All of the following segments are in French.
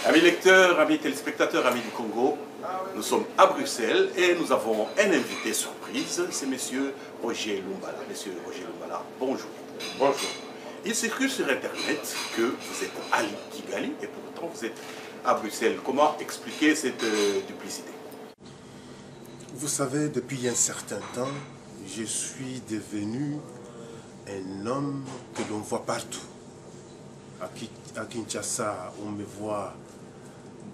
Amis lecteurs, amis téléspectateurs, amis du Congo, nous sommes à Bruxelles et nous avons un invité surprise, c'est Monsieur Roger Lumbala. Monsieur Roger Lumbala, bonjour. Bonjour. Il circule sur Internet que vous êtes à Kigali et pourtant vous êtes à Bruxelles. Comment expliquer cette duplicité? Vous savez, depuis un certain temps, je suis devenu un homme que l'on voit partout. À Kinshasa, on me voit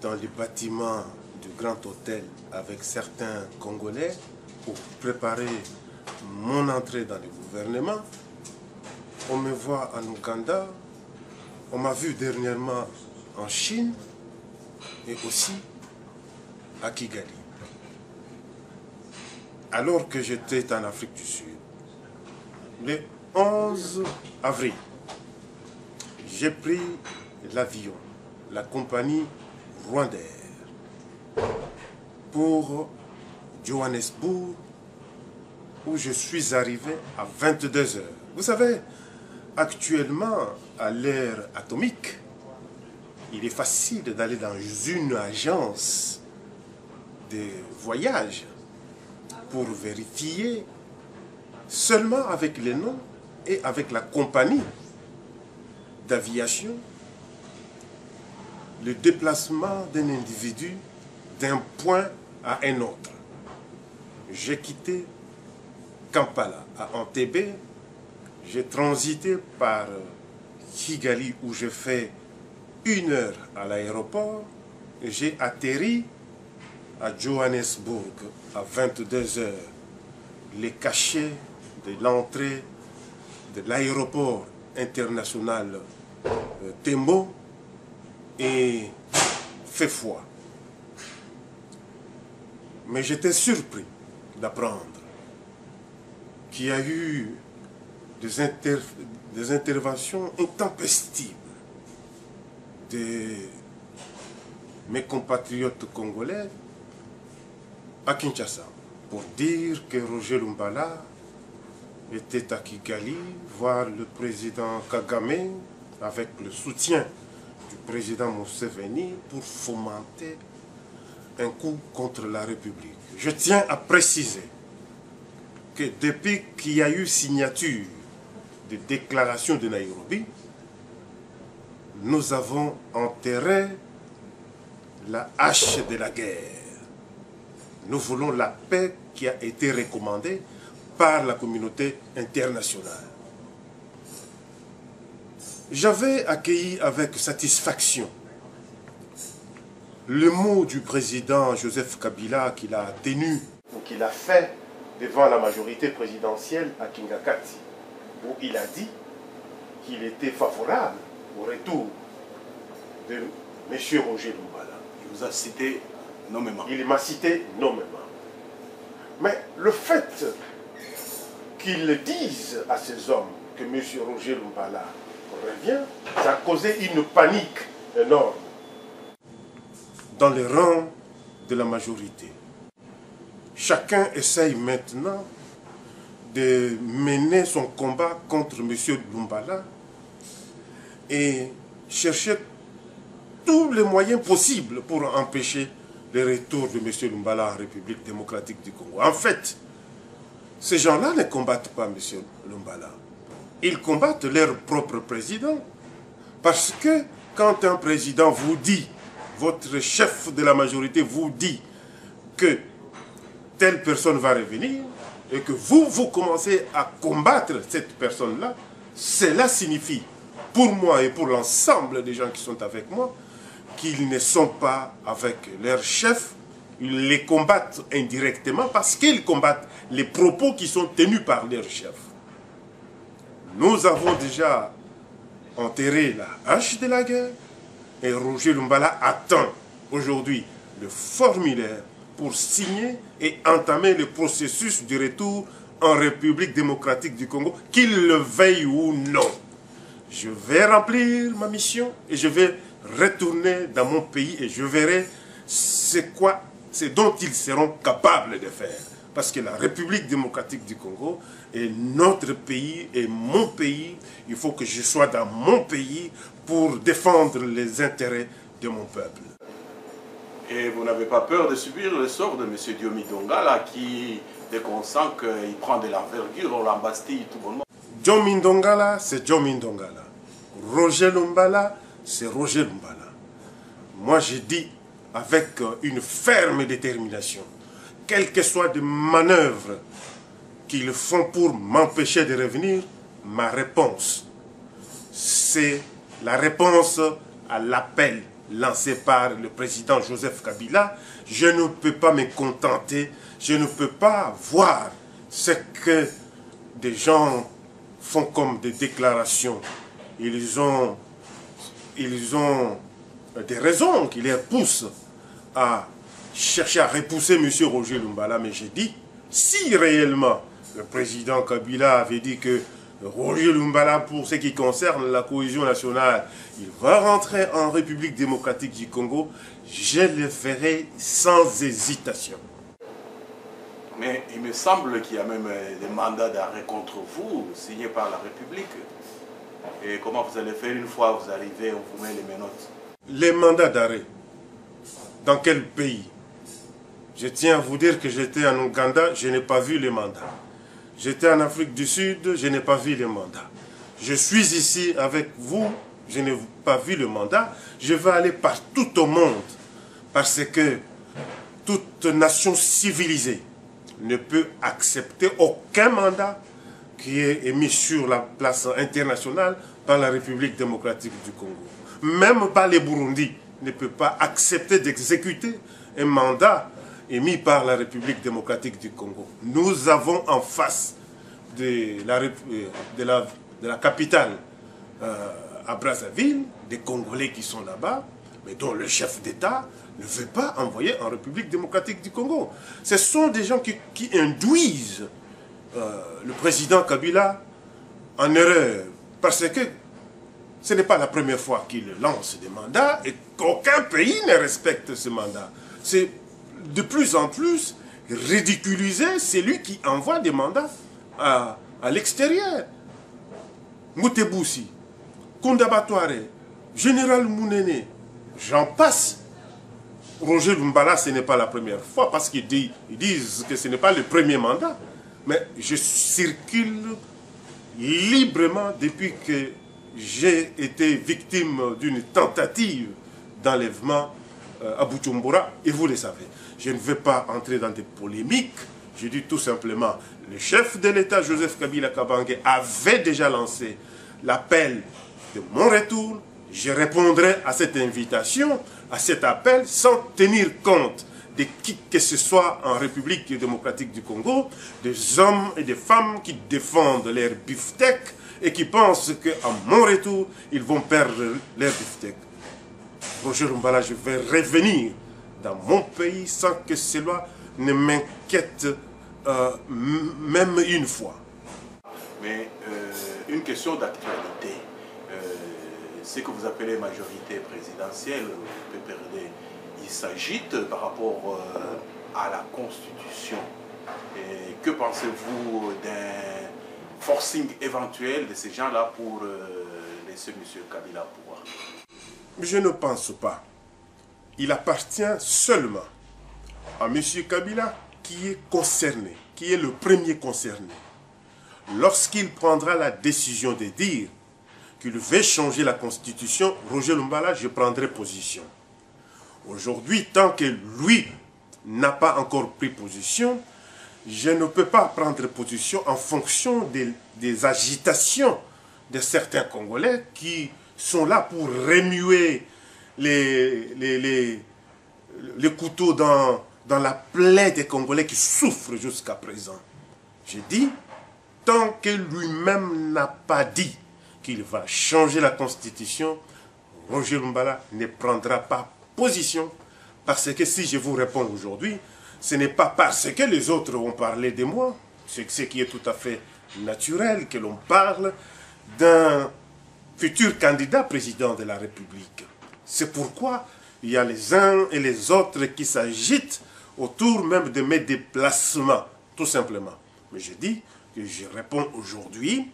dans les bâtiments du Grand Hôtel avec certains Congolais pour préparer mon entrée dans le gouvernement. On me voit en Ouganda, on m'a vu dernièrement en Chine et aussi à Kigali. Alors que j'étais en Afrique du Sud, le 11 avril, j'ai pris l'avion, la compagnie Rwandair, pour Johannesburg, où je suis arrivé à 22 h. Vous savez, actuellement, à l'ère atomique, il est facile d'aller dans une agence de voyage pour vérifier seulement avec les noms et avec la compagnie d'aviation le déplacement d'un individu d'un point à un autre. J'ai quitté Kampala à Entebbe, j'ai transité par Kigali où je fais 1 heure à l'aéroport et j'ai atterri à Johannesburg à 22 h. Les cachets de l'entrée de l'aéroport international Tembo et fait froid. Mais j'étais surpris d'apprendre qu'il y a eu des interventions intempestives de mes compatriotes congolais à Kinshasa pour dire que Roger Lumbala était à Kigali voir le président Kagame avec le soutien du président Museveni pour fomenter un coup contre la République. Je tiens à préciser que depuis qu'il y a eu signature de déclaration de Nairobi, nous avons enterré la hache de la guerre. Nous voulons la paix qui a été recommandée par la communauté internationale. J'avais accueilli avec satisfaction le mot du président Joseph Kabila qu'il a tenu, ou qu'il a fait devant la majorité présidentielle à Kingakati, où il a dit qu'il était favorable au retour de M. Roger Lumbala. Il vous a cité nommément. Il m'a cité nommément. Mais le fait qu'ils disent à ces hommes que M. Roger Lumbala revient, ça a causé une panique énorme dans les rangs de la majorité. Chacun essaye maintenant de mener son combat contre M. Lumbala et chercher tous les moyens possibles pour empêcher le retour de M. Lumbala en République démocratique du Congo. En fait, ces gens-là ne combattent pas M. Lumbala. Ils combattent leur propre président. Parce que quand un président vous dit, votre chef de la majorité vous dit que telle personne va revenir et que vous commencez à combattre cette personne-là, cela signifie, pour moi et pour l'ensemble des gens qui sont avec moi, qu'ils ne sont pas avec leur chef. Ils les combattent indirectement parce qu'ils combattent les propos qui sont tenus par leur chef. Nous avons déjà enterré la hache de la guerre et Roger Lumbala attend aujourd'hui le formulaire pour signer et entamer le processus du retour en République démocratique du Congo, qu'il le veuille ou non. Je vais remplir ma mission et je vais retourner dans mon pays et je verrai ce dont ils seront capables de faire. Parce que la République démocratique du Congo est notre pays et mon pays. Il faut que je sois dans mon pays pour défendre les intérêts de mon peuple. Et vous n'avez pas peur de subir le sort de M. Diomi Ndongala qui, dès qu'on sent qu'il prend de l'envergure, on l'embastille tout bonnement? Diomi Ndongala, c'est Diomi Ndongala. Roger Lumbala, c'est Roger Lumbala. Moi, je dis avec une ferme détermination, quelles que soient les manœuvres qu'ils font pour m'empêcher de revenir, ma réponse, c'est la réponse à l'appel lancé par le président Joseph Kabila. Je ne peux pas me contenter, je ne peux pas voir ce que des gens font comme des déclarations. Ils ont des raisons qui les poussent à chercher à repousser M. Roger Lumbala. Mais j'ai dit, si réellement le président Kabila avait dit que Roger Lumbala, pour ce qui concerne la cohésion nationale, il va rentrer en République démocratique du Congo, je le ferai sans hésitation. Mais il me semble qu'il y a même des mandats d'arrêt contre vous, signés par la République. Et comment vous allez faire une fois que vous arrivez, on vous met les menottes? Les mandats d'arrêt, dans quel pays? Je tiens à vous dire que j'étais en Ouganda, je n'ai pas vu les mandats. J'étais en Afrique du Sud, je n'ai pas vu les mandats. Je suis ici avec vous, je n'ai pas vu le mandat. Je vais aller partout au monde parce que toute nation civilisée ne peut accepter aucun mandat qui est émis sur la place internationale par la République démocratique du Congo. Même pas les Burundis ne peuvent pas accepter d'exécuter un mandat émis par la République démocratique du Congo. Nous avons en face de la capitale à Brazzaville des Congolais qui sont là-bas, mais dont le chef d'État ne veut pas envoyer en République démocratique du Congo. Ce sont des gens qui induisent le président Kabila en erreur, parce que ce n'est pas la première fois qu'il lance des mandats et qu'aucun pays ne respecte ce mandat. C'est de plus en plus ridiculiser celui qui envoie des mandats à l'extérieur. Moutebousi, Koundaba Touareg, Général Mounene, j'en passe. Roger Lumbala, ce n'est pas la première fois parce qu'ils disent que ce n'est pas le premier mandat. Mais je circule librement depuis que j'ai été victime d'une tentative d'enlèvement à Bujumbura, et vous le savez. Je ne vais pas entrer dans des polémiques, je dis tout simplement, le chef de l'État, Joseph Kabila Kabange, avait déjà lancé l'appel de mon retour. Je répondrai à cette invitation, à cet appel, sans tenir compte de qui que ce soit en République démocratique du Congo, des hommes et des femmes qui défendent leur beefsteak et qui pensent qu'à mon retour, ils vont perdre leur beefsteak. Roger Lumbala, je vais revenir dans mon pays sans que cela ne m'inquiète même une fois. Mais une question d'actualité. Ce que vous appelez majorité présidentielle, le PPRD, il s'agite par rapport à la Constitution. Et que pensez-vous d'un forcing éventuel de ces gens-là pour laisser M. Kabila au pouvoir? Je ne pense pas. Il appartient seulement à M. Kabila qui est concerné, qui est le premier concerné. Lorsqu'il prendra la décision de dire qu'il veut changer la Constitution, Roger Lumbala, je prendrai position. Aujourd'hui, tant que lui n'a pas encore pris position, je ne peux pas prendre position en fonction des agitations de certains Congolais qui sont là pour remuer les couteaux dans la plaie des Congolais qui souffrent jusqu'à présent. J'ai dit, tant que lui-même n'a pas dit qu'il va changer la Constitution, Roger Lumbala ne prendra pas position. Parce que si je vous réponds aujourd'hui, ce n'est pas parce que les autres ont parlé de moi, c'est ce qui est tout à fait naturel que l'on parle d'un futur candidat président de la République. C'est pourquoi il y a les uns et les autres qui s'agitent autour même de mes déplacements, tout simplement. Mais je dis que je réponds aujourd'hui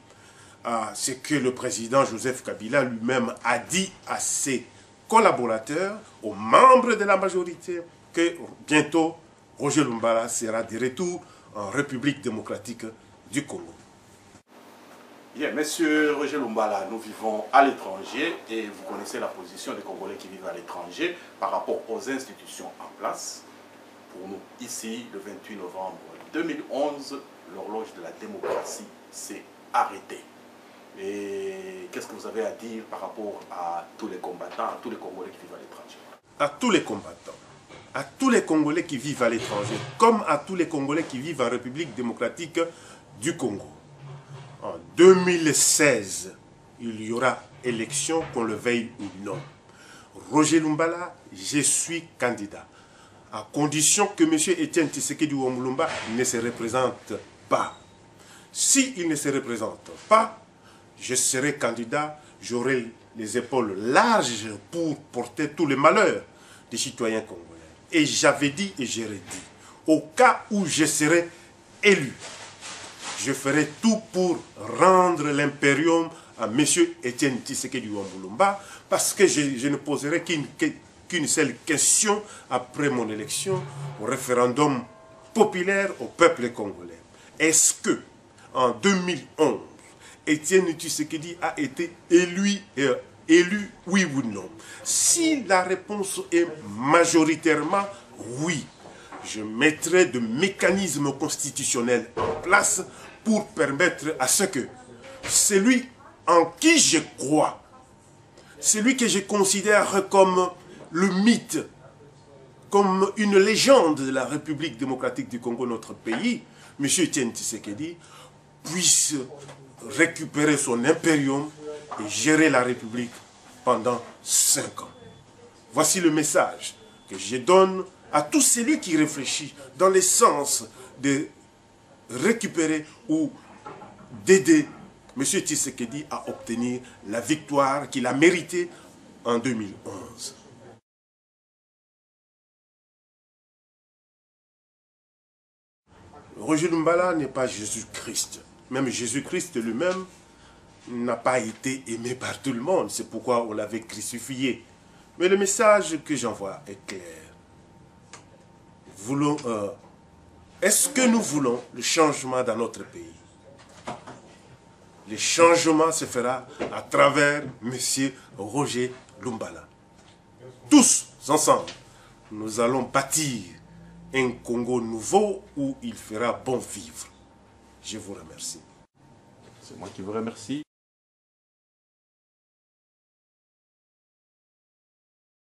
à ce que le président Joseph Kabila lui-même a dit à ses collaborateurs, aux membres de la majorité, que bientôt Roger Lumbala sera de retour en République démocratique du Congo. Bien, Monsieur Roger Lumbala, nous vivons à l'étranger et vous connaissez la position des Congolais qui vivent à l'étranger par rapport aux institutions en place. Pour nous, ici, le 28 novembre 2011, l'horloge de la démocratie s'est arrêtée. Et qu'est-ce que vous avez à dire par rapport à tous les combattants, à tous les Congolais qui vivent à l'étranger? À tous les combattants, à tous les Congolais qui vivent à l'étranger, comme à tous les Congolais qui vivent en République démocratique du Congo. En 2016, il y aura élection, qu'on le veuille ou non. Roger Lumbala, je suis candidat, à condition que M. Etienne Tshisekedi Wamulumba ne se représente pas. S'il ne se représente pas, je serai candidat, j'aurai les épaules larges pour porter tous les malheurs des citoyens congolais. Et j'avais dit et j'ai redit, au cas où je serai élu, je ferai tout pour rendre l'impérium à M. Etienne Tshisekedi Wamulumba, parce que je ne poserai qu'une seule question après mon élection au référendum populaire au peuple congolais. Est-ce que en 2011, Etienne Tshisekedi a été élu, oui ou non? Si la réponse est majoritairement oui, je mettrai de mécanismes constitutionnels en place pour permettre à ce que celui en qui je crois, celui que je considère comme le mythe, comme une légende de la République démocratique du Congo, notre pays, M. Etienne Tshisekedi, puisse récupérer son impérium et gérer la République pendant 5 ans. Voici le message que je donne à tout celui qui réfléchit dans le sens de récupérer ou d'aider M. Tshisekedi à obtenir la victoire qu'il a méritée en 2011. Roger Lumbala n'est pas Jésus-Christ. Même Jésus-Christ lui-même n'a pas été aimé par tout le monde. C'est pourquoi on l'avait crucifié. Mais le message que j'envoie est clair. Est-ce que nous voulons le changement dans notre pays? Le changement se fera à travers M. Roger Lumbala. Tous ensemble, nous allons bâtir un Congo nouveau où il fera bon vivre. Je vous remercie. C'est moi qui vous remercie.